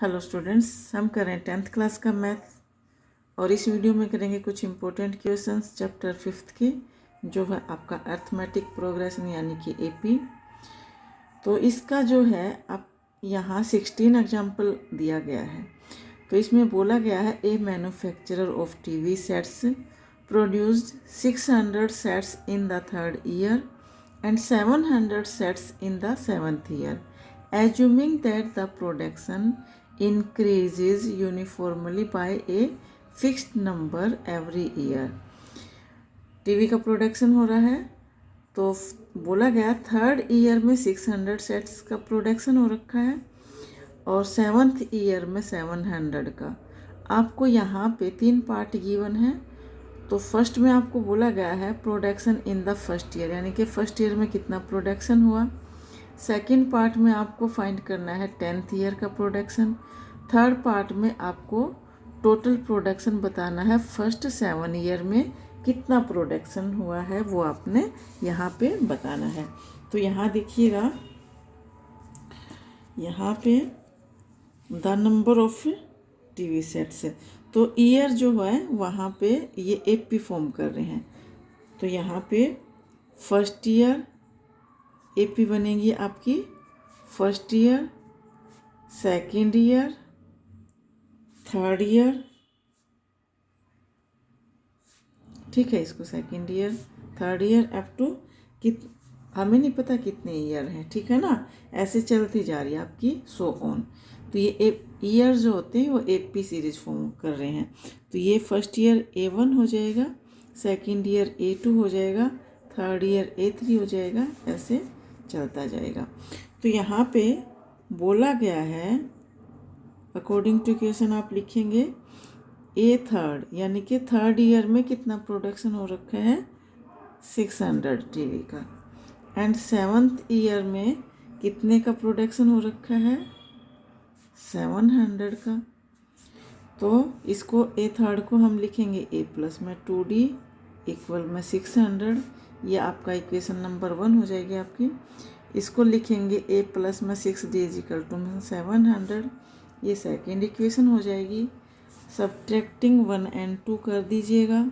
Hello students, हम कर रहे हैं 10th क्लास का मैथ और इस वीडियो में करेंगे कुछ इम्पोर्टेंट क्वेश्चंस चैप्टर 5th के, जो है आपका अर्थमेटिक प्रोग्रेशन यानी कि एपी। तो इसका जो है आप यहाँ 16 एग्जाम्पल दिया गया है। तो इसमें बोला गया है a manufacturer of TV sets produced 600 sets in the 3rd year and 700 sets in the 7th year, assuming that the production increases uniformly by a fixed number every year। TV का production हो रहा है तो बोला गया 3rd year में 600 sets का production हो रखा है और 7th ईयर में 700 का। आपको यहाँ पे 3 पार्ट गिवन है। तो फर्स्ट में आपको बोला गया है production in the first year, यानी कि फर्स्ट ईयर में कितना प्रोडक्शन हुआ। सेकंड पार्ट में आपको फाइंड करना है 10th ईयर का प्रोडक्शन। थर्ड पार्ट में आपको टोटल प्रोडक्शन बताना है फर्स्ट 7 ईयर में कितना प्रोडक्शन हुआ है, वो आपने यहाँ पे बताना है। तो यहाँ देखिएगा, यहाँ पे the number of TV sets है तो ईयर जो है वहाँ पे ये एपी फॉर्म कर रहे हैं। तो यहाँ पे फर्स्ट ईयर एपी बनेगी आपकी, first year, second year, third year, ठीक है। इसको second year, third year up to हमें नहीं पता कितने ईयर हैं, ठीक है ना, ऐसे चलती जा रही है आपकी सो ऑन। तो ये ईयर जो होते हैं वो एपी सीरीज फॉर्म कर रहे हैं। तो ये फर्स्ट ईयर A1 हो जाएगा, सेकंड ईयर A2 हो जाएगा, थर्ड ईयर A3 हो जाएगा, ऐसे चलता जाएगा। तो यहाँ पे बोला गया है अकॉर्डिंग टू क्वेश्चन आप लिखेंगे ए थर्ड, यानी कि थर्ड ईयर में कितना प्रोडक्शन हो रखा है 600 टीवी का, एंड 7th ईयर में कितने का प्रोडक्शन हो रखा है 700 का। तो इसको ए थर्ड को हम लिखेंगे ए प्लस में 2D इक्वल में 600, ये आपका इक्वेशन नंबर 1 हो जाएगी आपकी। इसको लिखेंगे ए प्लस में 6D इक्वल टू 700, ये सेकेंड इक्वेशन हो जाएगी। सब्ट्रैक्टिंग 1 and 2 कर दीजिएगा,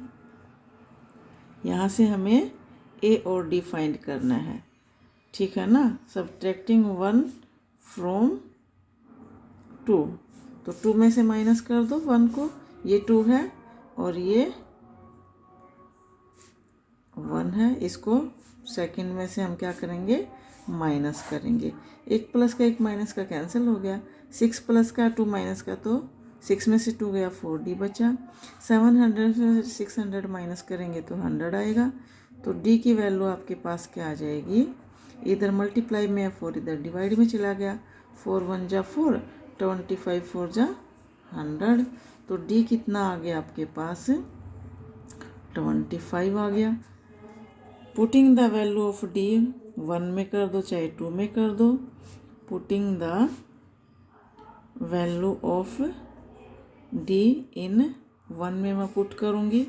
यहाँ से हमें ए और डी फाइंड करना है, ठीक है ना। सब्ट्रैक्टिंग 1 फ्रॉम 2, तो 2 में से माइनस कर दो 1 को, ये 2 है और ये 1 है। इसको सेकंड में से हम क्या करेंगे, माइनस करेंगे। एक प्लस का एक माइनस का कैंसिल हो गया, 6 प्लस का 2 माइनस का, तो 6 में से 2 गया 4D बचा। 700 से 600 माइनस करेंगे तो 100 आएगा। तो D की वैल्यू आपके पास क्या आ जाएगी, इधर मल्टीप्लाई में 4 इधर डिवाइड में चला गया, 4 1 जा 4, 25 4 जा 100। तो D कितना आ गया आपके पास 25 आ गया। Putting the value of D 1 में कर दो चाहे 2 में कर दो। Putting the value of D इन 1 में मैं पुट करूँगी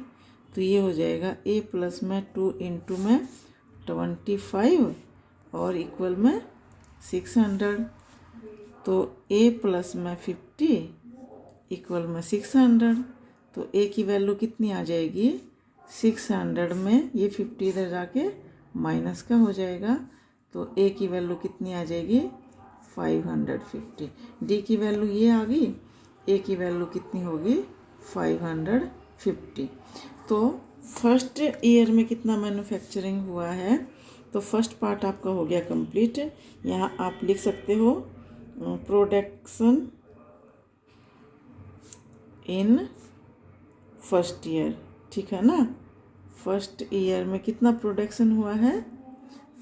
तो ये हो जाएगा A प्लस में 2 इंटू में 25 और इक्वल में 600। तो A प्लस में 50 इक्वल में 600। तो A की वैल्यू कितनी आ जाएगी 600 में, ये 50 इधर जाके माइनस का हो जाएगा, तो A की वैल्यू कितनी आ जाएगी 550। D की वैल्यू ये आ गई, A की वैल्यू कितनी होगी 550। तो फर्स्ट ईयर में कितना मैन्युफैक्चरिंग हुआ है, तो फर्स्ट पार्ट आपका हो गया कंप्लीट। यहाँ आप लिख सकते हो प्रोडक्शन इन फर्स्ट ईयर, ठीक है ना। फर्स्ट ईयर में कितना प्रोडक्शन हुआ है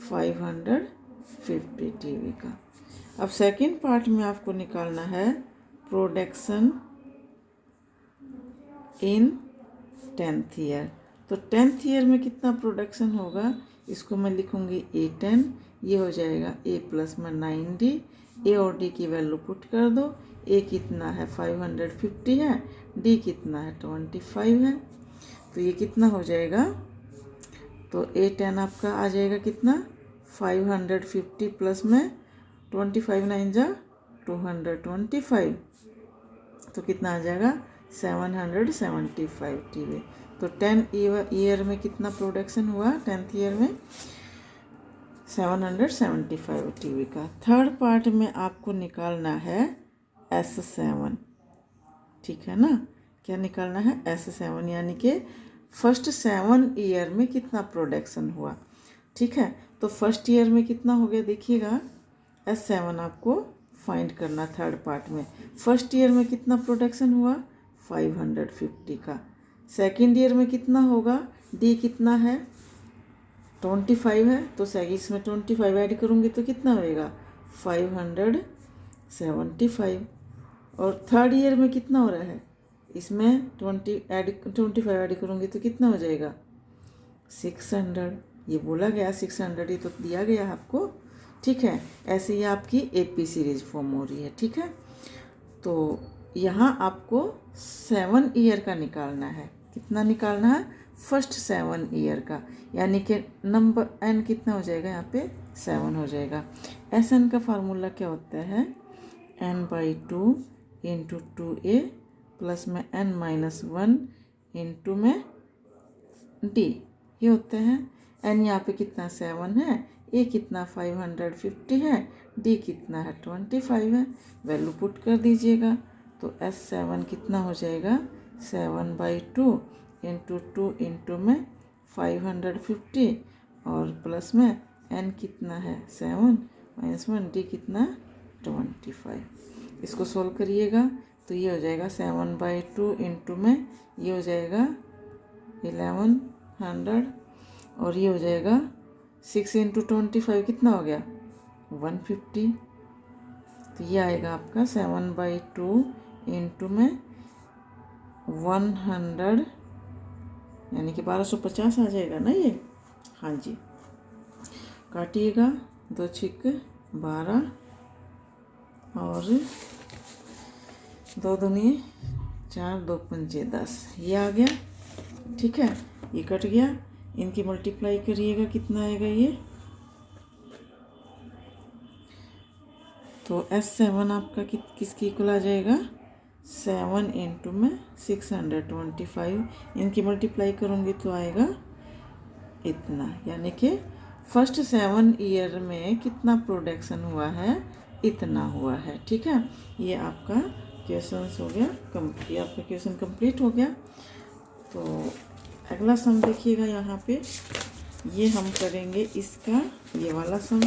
550 टीवी का। अब सेकंड पार्ट में आपको निकालना है प्रोडक्शन इन 10th ईयर। तो 10th ईयर में कितना प्रोडक्शन होगा, इसको मैं लिखूँगी A10, ये हो जाएगा A प्लस में 9D। A और D की वैल्यू पुट कर दो, A कितना है 550 है, D कितना है 25 है, तो ये कितना हो जाएगा, तो A10 आपका आ जाएगा कितना 550 प्लस में 25 9 जा 225 तो कितना आ जाएगा 775 टीवी। तो 10 ईयर में कितना प्रोडक्शन हुआ, 10th ईयर में 775 टीवी का। थर्ड पार्ट में आपको निकालना है S7, ठीक है ना। क्या निकालना है, S7, यानी कि फर्स्ट 7 ईयर में कितना प्रोडक्शन हुआ, ठीक है। तो फर्स्ट ईयर में कितना हो गया देखिएगा, S7 आपको फाइंड करना थर्ड पार्ट में। फर्स्ट ईयर में कितना प्रोडक्शन हुआ 550 का। सेकंड ईयर में कितना होगा, डी कितना है 25 है, तो इसमें 25 ऐड करूँगी तो कितना होएगा 575। और थर्ड ईयर में कितना हो रहा है, इसमें 25 ऐड करूँगी तो कितना हो जाएगा 600। ये बोला गया 600, ये तो दिया गया आपको, ठीक है। ऐसे ही आपकी AP सीरीज फॉर्म हो रही है, ठीक है। तो यहाँ आपको 7 ईयर का निकालना है। कितना निकालना है, फर्स्ट 7 ईयर का, यानी कि नंबर n कितना हो जाएगा, यहाँ पे 7 हो जाएगा। SN का फार्मूला क्या होता है, n/2 इंटू 2a प्लस में n-1 इंटू में d, ये होते हैं। n यहाँ पे कितना 7 है, a कितना 550 है, d कितना है 25 है। वैल्यू पुट कर दीजिएगा तो S7 कितना हो जाएगा 7/2 इंटू 2 इंटू में 550 और प्लस में n कितना है 7 -1 d कितना 25। इसको सोल्व करिएगा तो ये हो जाएगा 7/2 इंटू में ये हो जाएगा 1100 और ये हो जाएगा 6 इंटू 25 कितना हो गया 150। तो ये आएगा आपका 7/2 इंटू में 100, यानी कि 1250 आ जाएगा ना ये। हाँ जी, काटिएगा 2 छिक 12 और 2 दूनी 4, 2 पंचे 10, ये आ गया, ठीक है। ये कट गया, इनकी मल्टीप्लाई करिएगा कितना आएगा ये, तो S7 आपका किसकी इक्वल आ जाएगा 7 इंटू में 625, इनकी मल्टीप्लाई करूँगी तो आएगा इतना, यानी कि फर्स्ट 7 ईयर में कितना प्रोडक्शन हुआ है इतना हुआ है, ठीक है। ये आपका क्वेश्चन हो गया ये आपका क्वेश्चन कंप्लीट हो गया। तो अगला सम देखिएगा, यहाँ पे ये हम करेंगे इसका ये वाला सम।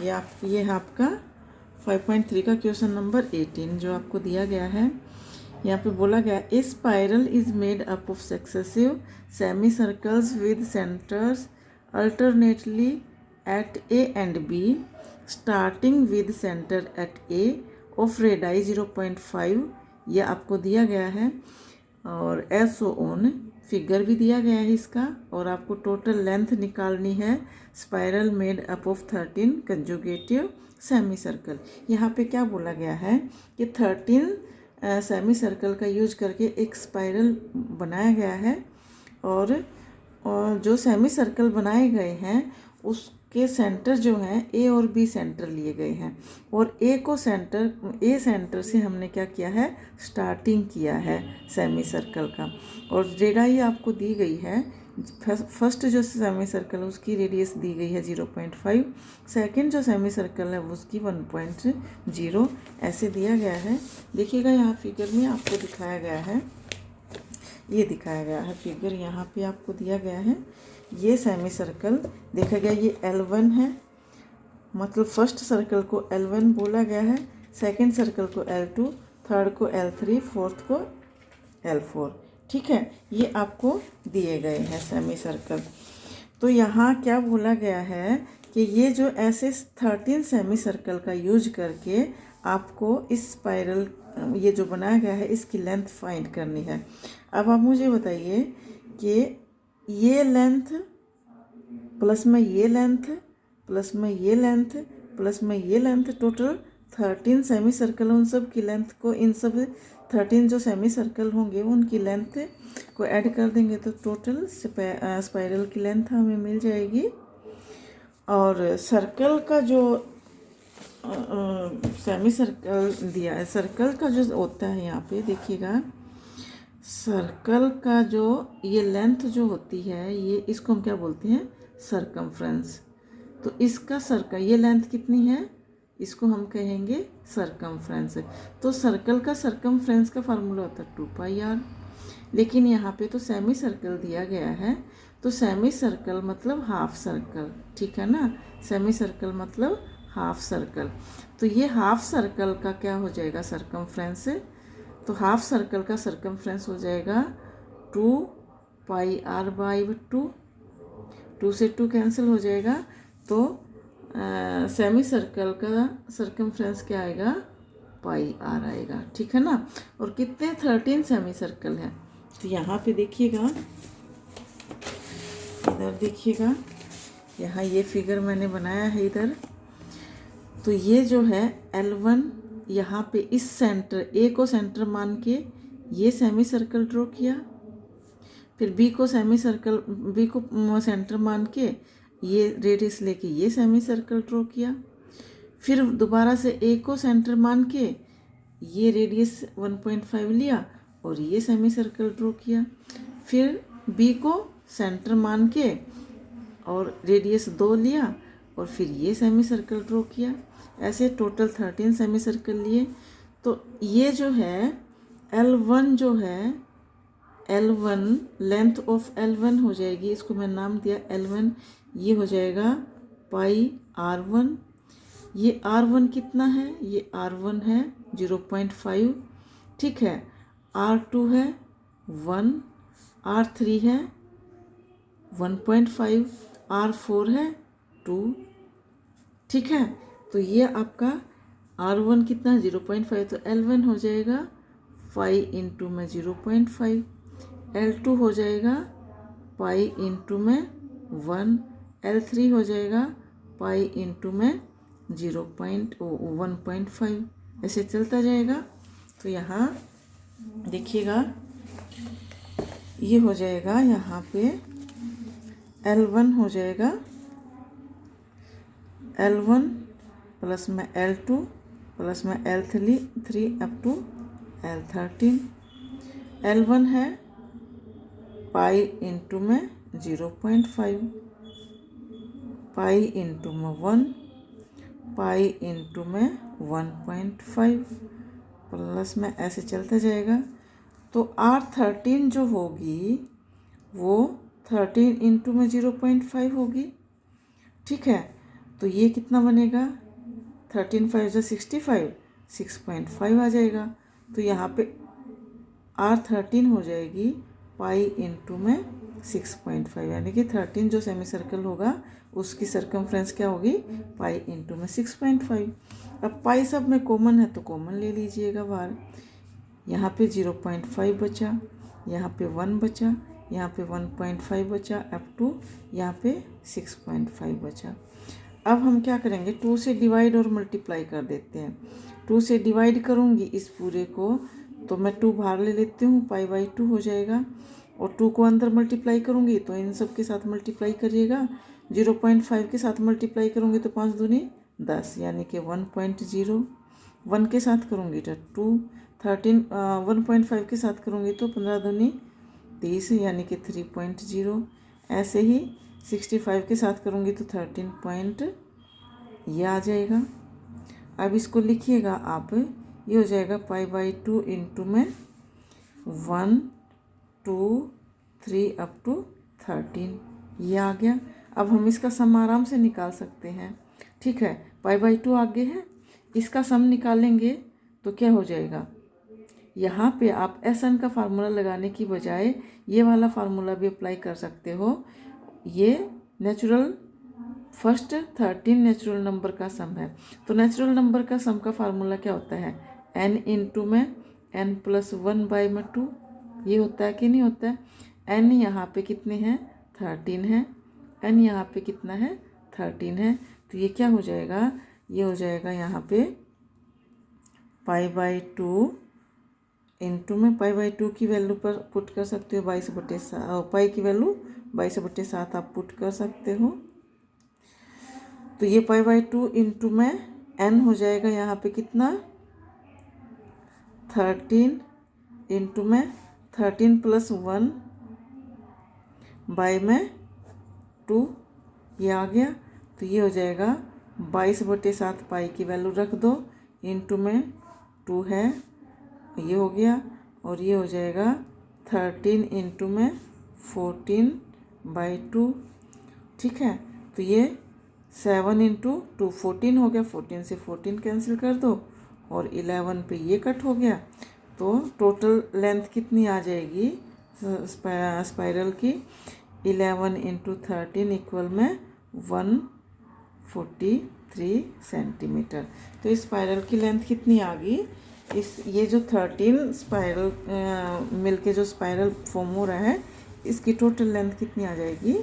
ये है आपका 5.3 का क्वेश्चन नंबर 18 जो आपको दिया गया है। यहाँ पे बोला गया a spiral is made up of successive semi circles with centres alternately at A and B starting with centre at A of radii 0.5, यह आपको दिया गया है। और SO ऑन फिगर भी दिया गया है इसका, और आपको टोटल लेंथ निकालनी है spiral made up of 13 conjugative semi circle. यहाँ पे क्या बोला गया है कि 13 सेमी सर्कल का यूज करके एक स्पाइरल बनाया गया है, और जो सेमी सर्कल बनाए गए हैं उसके सेंटर जो हैं A और B सेंटर लिए गए हैं, और A सेंटर से हमने क्या किया है स्टार्टिंग किया है सेमी सर्कल का, और रेडियस आपको दी गई है। फर्स्ट जो सेमी सर्कल है उसकी रेडियस दी गई है 0.5, सेकंड जो सेमी सर्कल है उसकी 1.0 ऐसे दिया गया है। देखिएगा यहाँ फिगर में आपको दिखाया गया है, ये दिखाया गया है फिगर, यहाँ पे आपको दिया गया है ये सेमी सर्कल देखा गया, ये L1 है, मतलब फर्स्ट सर्कल को L1 बोला गया है, सेकंड सर्कल को L2, थर्ड को L3, फोर्थ को L4, ठीक है। ये आपको दिए गए हैं सेमी सर्कल। तो यहाँ क्या बोला गया है कि ये जो ऐसे 13 सेमी सर्कल का यूज करके आपको इस स्पाइरल ये जो बनाया गया है इसकी लेंथ फाइंड करनी है। अब आप मुझे बताइए कि ये लेंथ प्लस में ये लेंथ प्लस में ये लेंथ प्लस में ये लेंथ, टोटल 13 सेमी सर्कल, उन सब की लेंथ को इन सब 13 जो सेमी सर्कल होंगे उनकी लेंथ को ऐड कर देंगे तो टोटल स्पाइरल की लेंथ हमें मिल जाएगी। और सर्कल का जो सेमी सर्कल दिया है। सर्कल का जो होता है यहाँ पे देखिएगा, सर्कल का जो ये लेंथ जो होती है, ये इसको हम क्या बोलते हैं, सरकमफ्रेंस। तो इसका सर्कल, ये लेंथ कितनी है, इसको हम कहेंगे सरकमफ्रेंस। तो सर्कल का सरकमफ्रेंस का फार्मूला होता है 2πr। लेकिन यहाँ पे तो सेमी सर्कल दिया गया है, तो सेमी सर्कल मतलब हाफ सर्कल, ठीक है ना। सेमी सर्कल मतलब हाफ सर्कल। तो ये हाफ सर्कल का क्या हो जाएगा, सरकमफ्रेंस। तो हाफ सर्कल का सरकमफ्रेंस हो जाएगा 2πr/2। 2 से 2 कैंसिल हो जाएगा, तो सेमी सर्कल का सरकमफ्रेंस क्या आएगा, πr आएगा, ठीक है ना। और कितने 13 सेमी सर्कल है। तो यहाँ पे देखिएगा, इधर देखिएगा, यहाँ ये फिगर मैंने बनाया है इधर। तो ये जो है L1, यहाँ पे इस सेंटर A को सेंटर मान के ये सेमी सर्कल ड्रॉ किया, फिर B को सेंटर मान के ये रेडियस लेके ये सेमी सर्कल ड्रॉ किया, फिर दोबारा से A को सेंटर मान के ये रेडियस 1.5 लिया और ये सेमी सर्कल ड्रॉ किया, फिर B को सेंटर मान के और रेडियस 2 लिया और फिर ये सेमी सर्कल ड्रॉ किया। ऐसे टोटल 13 सेमी सर्कल लिए। तो ये जो है L1 जो है, L1 लेंथ ऑफ L1 हो जाएगी, इसको मैं नाम दिया L1, ये हो जाएगा πr1। ये R1 कितना है, ये R1 है 0.5, ठीक है। R2 है 1, R3 है 1.5, R4 है 2, ठीक है। तो ये आपका R1 कितना है 0.5, तो L1 हो जाएगा 5 इंटू में 0.5, L2 हो जाएगा पाई इंटू में 1, L3 हो जाएगा पाई इंटू में 1.5, ऐसे चलता जाएगा। तो यहाँ देखिएगा, ये हो जाएगा, यहाँ पे L1 हो जाएगा L1 प्लस में L2 प्लस में L3 up to L13। L1 है पाई इंटू में 0.5, पाई इंटू में 1, पाई इंटू में 1.5 प्लस में ऐसे चलता जाएगा। तो R13 जो होगी वो 13 इंटू में 0.5 होगी, ठीक है। तो ये कितना बनेगा, 13 5 जो 65, 6.5 आ जाएगा। तो यहाँ पे R13 हो जाएगी पाई इंटू में 6.5, यानी कि 13 जो सेमी सर्कल होगा उसकी सरकमफ्रेंस क्या होगी, पाई इंटू में 6.5। अब पाई सब में कॉमन है तो कॉमन ले लीजिएगा बाहर। यहाँ पे 0.5 बचा, यहाँ पे 1 बचा, यहाँ पे 1.5 बचा, अप टू यहाँ पे 6.5 बचा। अब हम क्या करेंगे, 2 से डिवाइड और मल्टीप्लाई कर देते हैं। 2 से डिवाइड करूँगी इस पूरे को, तो मैं 2 बाहर ले लेती हूँ, π/2 हो जाएगा। और 2 को अंदर मल्टीप्लाई करूँगी तो इन सब के साथ मल्टीप्लाई करिएगा। 0.5 के साथ मल्टीप्लाई करूँगी तो 5 दूनी 10, यानी कि 1.0। 1 के साथ करूँगी तो 2, 13 1.5 के साथ करूँगी तो 15 दूनी 30, यानी कि 3.0। ऐसे ही 65 के साथ करूँगी तो 13 पॉइंट ये आ जाएगा। अब इसको लिखिएगा आप, ये हो जाएगा π/2 इंटू में 1 2 3 अप टू 13, ये आ गया। अब हम इसका सम आराम से निकाल सकते हैं, ठीक है। π/2 आगे है, इसका सम निकालेंगे तो क्या हो जाएगा, यहाँ पे आप SN का फार्मूला लगाने की बजाय ये वाला फार्मूला भी अप्लाई कर सकते हो। ये नेचुरल फर्स्ट 13 नेचुरल नंबर का सम है। तो नेचुरल नंबर का सम का फार्मूला क्या होता है, n इंटू में n प्लस 1/2, ये होता है कि नहीं होता है। n यहाँ पे कितने हैं, 13 है, n यहाँ पे कितना है, 13 है। तो ये क्या हो जाएगा, ये हो जाएगा यहाँ पे π/2 इंटू में π/2 की वैल्यू पर पुट कर सकते हो 22/7, पाई की वैल्यू 22/7 आप पुट कर सकते हो। तो ये π/2 इंटू में n हो जाएगा यहाँ पे कितना 13 इंटू में 13 + 1 बाई में 2, ये आ गया। तो ये हो जाएगा 22/7 पाई की वैल्यू रख दो, इंटू में 2 है, ये हो गया। और ये हो जाएगा 13 इंटू में 14/2, ठीक है। तो ये 7 इंटू 2 14 हो गया, 14 से 14 कैंसिल कर दो और 11 पे ये कट हो गया। तो टोटल लेंथ कितनी आ जाएगी स्पाइरल की 11 इंटू 13 इक्वल में 143 सेंटीमीटर। तो इस स्पाइरल की लेंथ कितनी आ गई, ये जो 13 स्पाइरल मिलके जो स्पाइरल फॉर्म हो रहा है इसकी टोटल लेंथ कितनी आ जाएगी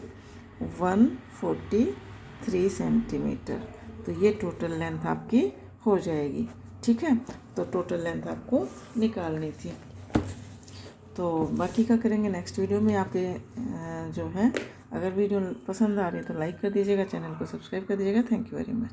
143 सेंटीमीटर। तो ये टोटल लेंथ आपकी हो जाएगी, ठीक है। तो टोटल लेंथ आपको निकालनी थी। तो बाकी का करेंगे नेक्स्ट वीडियो में। आपके जो है अगर वीडियो पसंद आ रही है तो लाइक कर दीजिएगा, चैनल को सब्सक्राइब कर दीजिएगा। Thank you very much.